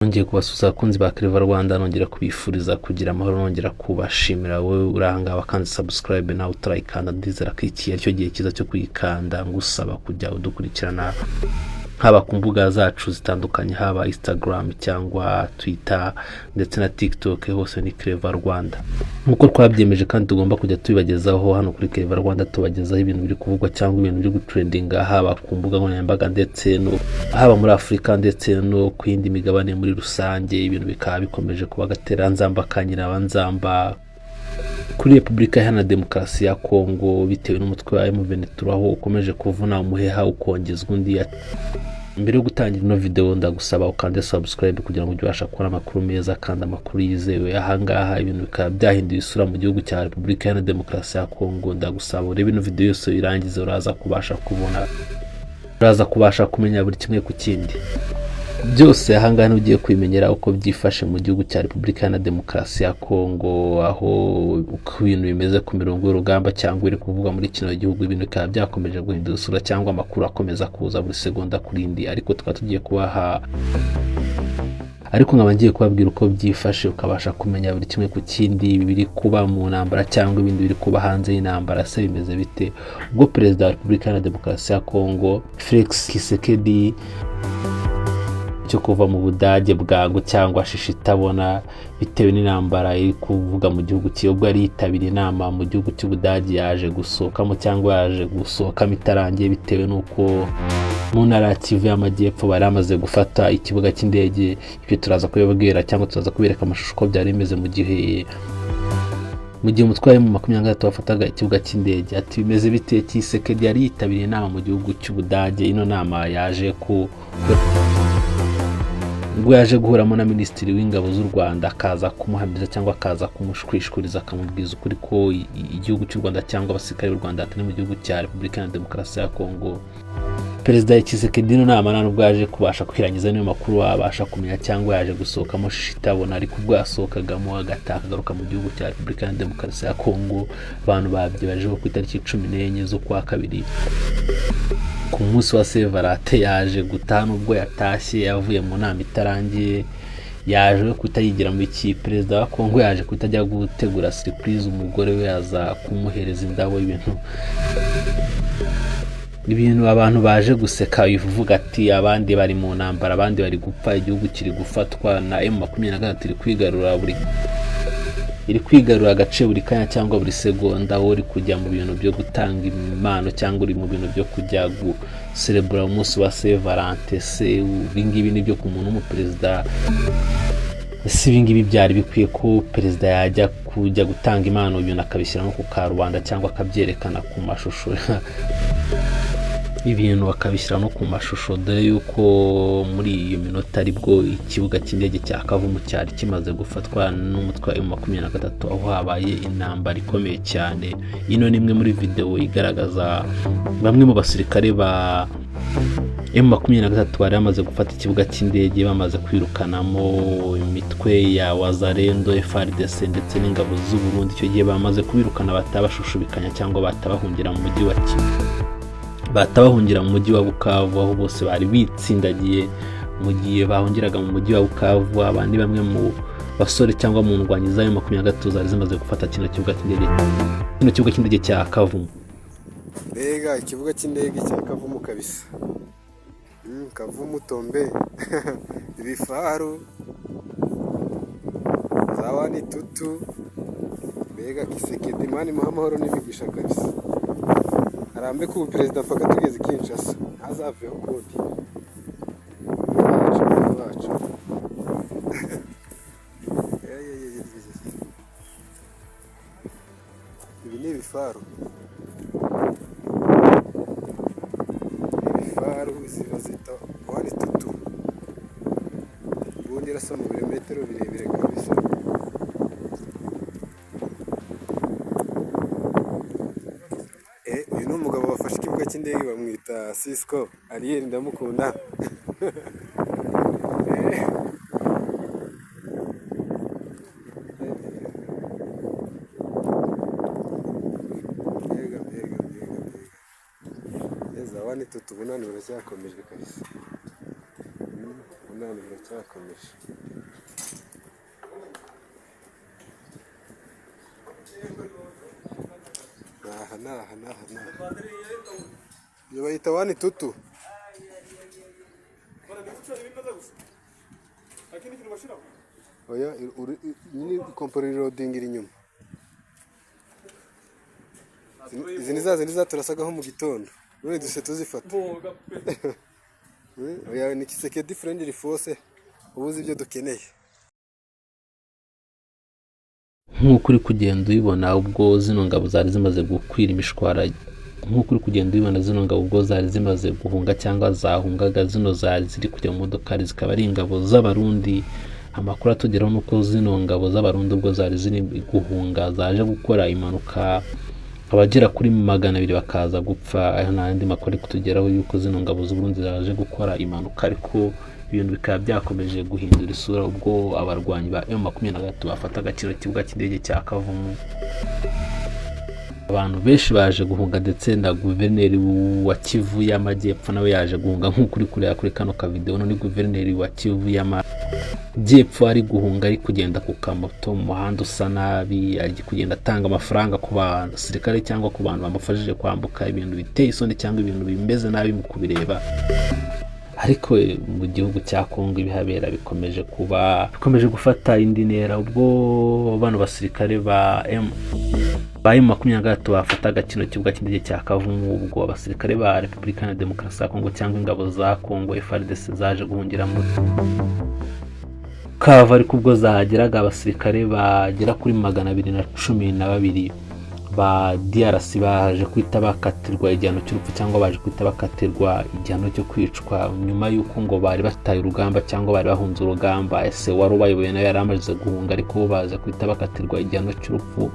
Nongeye kubasuhuza abakunzi ba Clever Rwanda, nongera kubifuriza kugira amahoro, nongera kubashimira wowe uranga wakanze subscribe nawe utarayikanda. Ndizera ko iki ari cyo gihe cyiza cyo kuyikanda, ngusaba kujya udukurikirana haba ku mbuga zacu zitandukanye, haba Instagram cyangwa Twitter ndetse na TikTok, hose ni Clever Rwanda. Nkuko twabyemeje kandi tugomba kujya tubibagezaho hano kuri Clever Rwanda, tubagezaho ibintu biri kuvugwa cyangwa ibintu biri gutrendinga haba ku mbuga nkoranyambaga ndetse no haba muri Afurika ndetse no ku yindi migabane muri rusange. Ibintu bikaba bikomeje kuba gateranzamba kanyirabanzamba kuri Repubulika Iharanira Demokarasi ya Kongo, bitewe n'umutwe wa M23 aho ukomeje kuvuna umuheha ukongezwa undi. Mbere yo gutangira ino video ndagusaba ukande subscribe kugira ngo ubashe kubona amakuru meza kandi amakuru yizewe. Ahangaha ibintu bikaba byahinduye isura mu gihugu cya Repubulika Iharanira Demokarasi ya Kongo. Ndagusaba urebe ino video yose irangize, uraza kubasha kumenya buri kimwe ku kindi byose. Ahangaha ugiye kwimenyera uko byifashe mu gihugu cya Repubulika Iharanira Demokarasi ya Kongo, aho uko ibintu bimeze ku mirongo y'urugamba cyangwa iri kuvuga muri kino gihugu. Ibintu bikaba byakomeje guhindura isura cyangwa amakuru akomeza kuza buri segonda kuri indi, ariko tugiye kubaha nkaba ngiye kubabwira uko byifashe, ukabasha kumenya buri kimwe ku kindi. Biri kuba mu ntambara cyangwa ibindi biri kuba hanze y'intambara, se bimeze bite? Ubwo Perezida wa Repubulika Iharanira Demokarasi ya Kongo Felix Tshisekedi cyo kuva mu Budage bwangu cyangwa shisha itabona bitewe n'intambara iri kuvuga mu gihugu cye, ubwo yari yitabiriye inama mu gihugu cy'Ubudage yaje gusohokamo cyangwa yaje gusohokamo itarangiye, bitewe n'uko mu ntara ya Kivu y'Amajyepfo bari bamaze gufata ikibuga cy'indege. Ibyo turaza kubibabwira cyangwa turaza kubereka amashusho uko byari bimeze mu gihe umutwe wa M23 wafataga ikibuga cy'indege. Ati bimeze bite? Tshisekedi yari yitabiriye inama mu gihugu cy'Ubudage. Ino nama yaje ubwo yaje guhuramo na Minisitiri w'Ingabo z'u Rwanda, akaza kumuhamiriza cyangwa akaza kumushwishuriza, akamubwiza ukuri ko igihugu cy'u Rwanda cyangwa abasirikare b'u Rwanda atari mu gihugu cya Repubulika Iharanira Demokarasi ya Kongo. Perezida Tshisekedi ino nama nta nubwo yaje kubasha kwirangiza niyo makuru wabasha kumenya cyangwa yaje gusohokamo shisha itabona, ariko ubwo yasohokagamo akagaruka mu gihugu cya Repubulika Iharanira Demokarasi ya Kongo. Abantu babyibajeho ku itariki 14 z'ukwa kabiri ku munsi wa Sevarate yaje gutaha. Nubwo yatashye yavuye mu nama itarangiye, yaje kutayigira mu iki. Perezida wa Kongo yaje kutajya gutegura surprise umugore we, yaza kumuhereza indabo. Ibintu abantu baje guseka bivuga ati abandi bari mu ntambara, abandi bari gupfa, igihugu kiri gufatwa na M23 iri kwigarura agace buri kanya cyangwa buri segonda, aho uri kujya mu bintu byo gutanga impano cyangwa uri mu bintu byo kujya guserebura umunsi wa Sevarante. Se ibingibi ni byo ku muntu w'umuperezida? Si ibingibi byari bikwiye ko perezida yajya kujya gutanga impano, ibintu akabishyira no ku karubanda cyangwa akabyerekana ku mashusho ibintu bakabishyira no ku mashusho, dore yuko muri iyo minota aribwo ikibuga cy'indege cya Kavumu cyari kimaze gufatwa n'umutwe wa M23, aho habaye intambara ikomeye cyane. Ino ni imwe muri video igaragaza bamwe mu basirikare ba M23 bari bamaze gufata ikibuga cy'indege, bamaze kwirukanamo imitwe ya Wazalendo, FARDC ndetse n'ingabo z'u Burundi. Icyo gihe bamaze kubirukana, batabashushubikanya cyangwa batabahungira mu mujyi wa Kivu, batabahungira mu mujyi wa Bukavu, aho bose bari bitsindagiye mu gihe bahungiraga mu mujyi wa Bukavu. Abandi bamwe mu basore cyangwa mu ndwanyi za M23 zari zimaze gufata kino kibuga cy'indege cya Kavumu. Mbega ikibuga cy'indege cya Kavumu kabisa. Kavumu tombe ibifaru zawani tutu. Mbega Tshisekedi mani muhamahoro n'imigisha kabisa. Arambe ku perezida mpaka tugeze Kinshasa, azaveho kodi wacu. Ibi ni ibifaru ziba zita wani tutu, ubundi irasa mu birometero birebire kabisa. Uyu ni umugabo wafashe ikibuga cy'indege, bamwita Sisco Ariel, ndamukunda. Wani tutu bunani buracyakomeje kabisa. none biracyakomeje. Naha iyo bayita wani tutu. Oya nyine kompora reloading iri inyuma. Izi ni za turasagaho mu gitondo. None duse tuzifata. Oya ni Kisekedi friendly force ubuze ibyo dukeneye. Nk'uko uri kugenda ubibona ubwo zino ngabo zari zimaze gukwira imishwara, nk'uko uri kugenda ubibona zino ngabo ubwo zari zimaze guhunga cyangwa zahungaga, zino zari ziri kujya mu modoka zikaba ari ingabo z'abarundi. Amakuru atugeraho nuko zino ngabo z'abarundi ubwo zari ziri guhunga zaje gukora impanuka, abagera kuri 200 bakaza gupfa. N'andi makuru kutugeraho yuko zino ngabo z'Uburundi zaje gukora impanuka, ariko ibintu bikaba byakomeje guhindura isura ubwo abarwanyi ba M23 bafata agaciro kibuga cy'indege cya Kavumu. Abantu benshi baje guhunga ndetse na guverineri wa Kivu y'Amajyepfo nawe yaje guhunga. Nk'uko uri kureba kuri kano ka video, none guverineri wa Kivu y'Amajyepfo ari guhunga, ari kugenda ku kamoto mu muhanda usa nabi, ari kugenda atanga amafaranga ku basirikare cyangwa ku bantu bamufashije kwambuka. Ibintu biteye isoni cyangwa ibintu bimeze nabi mu kubireba. Ariko mu gihugu cya Kongo ibihabera bikomeje gufata indi ntera ubwo bano basirikare ba M23 bafataga kino kibuga cy'indege cya Kavumu. Ubwo abasirikare ba Repubulika ya Demokarasi ya Kongo cyangwa ingabo za Kongo FARDC zaje guhungira muri Kava, ariko ubwo zahageraga abasirikare bagera kuri 212 ba DRC baje kwita bakatirwa igihano cy'urupfu cyangwa baje kwita bakatirwa igihano cyo kwicwa nyuma y'uko ngo bari bataye urugamba cyangwa bari bahunze urugamba. Ese wari ubayoboye nawe yari amaze guhunga, ariko baza kwita bakatirwa igihano cy'urupfu.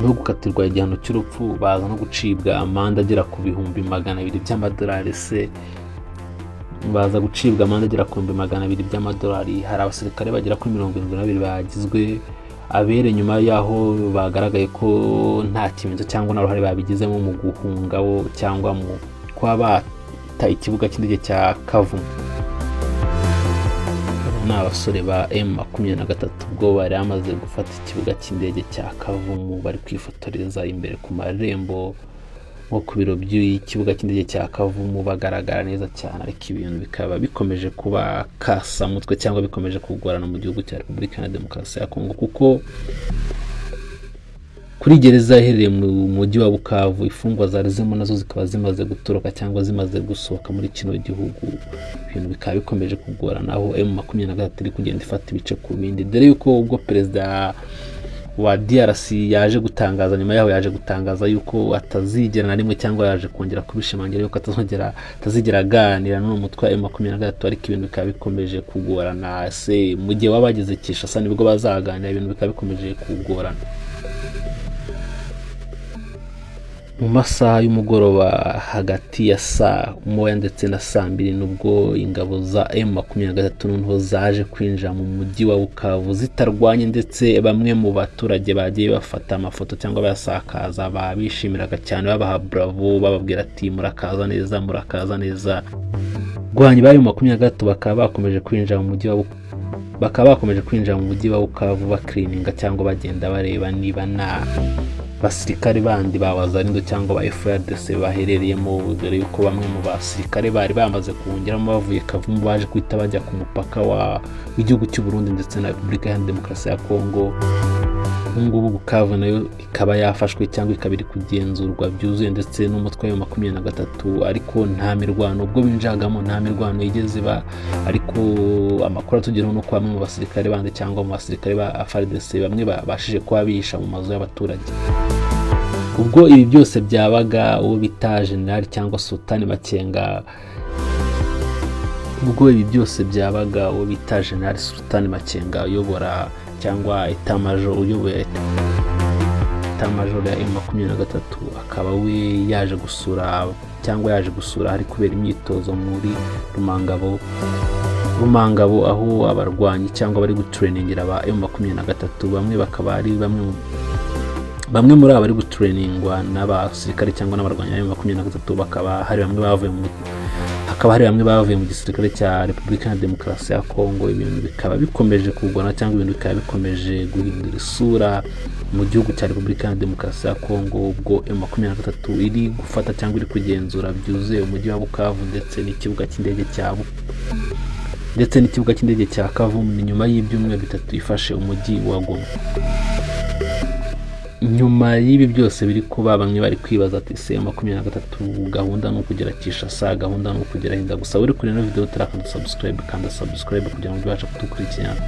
No gukatirwa igihano cy'urupfu baza no gucibwa amande agera ku 200,000 by'amadolari. Se baza gucibwa amande agera ku 200,000 by'amadolari. Hari abasirikare bagera kuri 72 bagizwe abere nyuma yaho bagaragaye ko nta kimenyetso cyangwa naruhare babigizemo mu guhunga cyangwa mu kwa bata ikibuga cy'indege cya Kavumu. N'abasore ba M23 ubwo bari amaze gufata ikibuga cy'indege cya Kavumu, bari kwifotoreza imbere ku marembo nko ku biro by'ikibuga cy'indege cya Kavumu, bagaragara neza cyane. Ariko ibintu bikaba bikomeje kuba kasamutwe cyangwa bikomeje kugorana mu gihugu cya Repubulika ya Demokarasi ya Kongo, kuko kuri gereza iherereye mu mujyi wa Bukavu ifungwa zari zimo nazo zikaba zimaze gutoroka cyangwa zimaze gusohoka muri kino gihugu. Ibintu bikaba bikomeje kugorana aho M23 iri kugenda ifata ibice ku bindi, dore yuko ubwo perezida wa DRC yaje gutangaza nyuma yaho yaje gutangaza yuko atazigera na rimwe cyangwa yaje kongera kubishimangira yuko atazigera aganira n'umutwe wa M23. Ariko ibintu bikaba bikomeje kugorana. Se mu gihe wabagize Kinshasa nibwo bazaganira, ibintu bikaba bikomeje kugorana. Mu masaha y'umugoroba hagati ya saa 1 ndetse na saa 2 nubwo ingabo za M23 noneho zaje kwinjira mu mujyi wa Bukavu zitarwanye, ndetse bamwe mu baturage bagiye bafata amafoto cyangwa bayasakaza, babishimiraga cyane babaha bravo, bababwira ati murakaza neza murakaza neza. Rwanyi ba M23 bakaba bakomeje kwinjira mu mujyi wa Bukavu bakirininga cyangwa bagenda bareba niba na basirikare bandi bawazarindo cyangwa ba FARDC baherereyemo, dore yuko bamwe mu basirikare bari bamaze kuhungiramo bavuye Kavumu baje kwita bajya ku mupaka w'igihugu cy'u Burundi ndetse na Repubulika ya Demokarasi ya Kongo. Ngubu Bukavu nayo ikaba yafashwe cyangwa ikabiri kugenzurwa byuzuye ndetse n'umutwe wa 23, ariko nta mirwano ubwo binjagamo, nta mirwano yigeze ba. Ariko amakuru atugeraho no kwa bamwe mu basirikare bandi cyangwa mu basirikare ba FARDC bamwe bashije kwabisha mu mazu y'abaturage. Ubwo ibi byose byabaga uwo bita General cyangwa Sultani Makenga, ubwo ibi byose byabaga uwo bita General Sultani Makenga uyobora cyangwa uyoboye etamajoro ya M23, akaba we yaje gusura hari kubera imyitozo muri Rumangabo aho abarwanyi cyangwa bari gutrainingira aba M23. Bamwe bakaba ari bamwe muri aba bari gutrainingwa n'abasirikare cyangwa n'abarwanyi ba M23, bakaba hari bamwe bavuye hakaba hari bamwe bavuye mu gisirikare cya Repubulika ya Demokarasi ya Kongo. Ibintu bikaba bikomeje kugwana cyangwa ibintu bikaba bikomeje guhindura isura mu gihugu cya Repubulika ya Demokarasi ya Kongo, ubwo M23 iri gufata cyangwa iri kugenzura byuzuye umujyi wa Bukavu ndetse n'ikibuga cy'indege cya Kavumu nyuma y'ibyumweru bitatu ifashe umujyi wa Goma. Nyuma y'ibi byose biri kuba, bamwe bari kwibaza ati se M23 gahunda no kugera Kinshasa, gahunda no kugera Hinda. Gusa uri kuri ino video utarakanda subscribe kugira ngo ubashe kudukurikirana.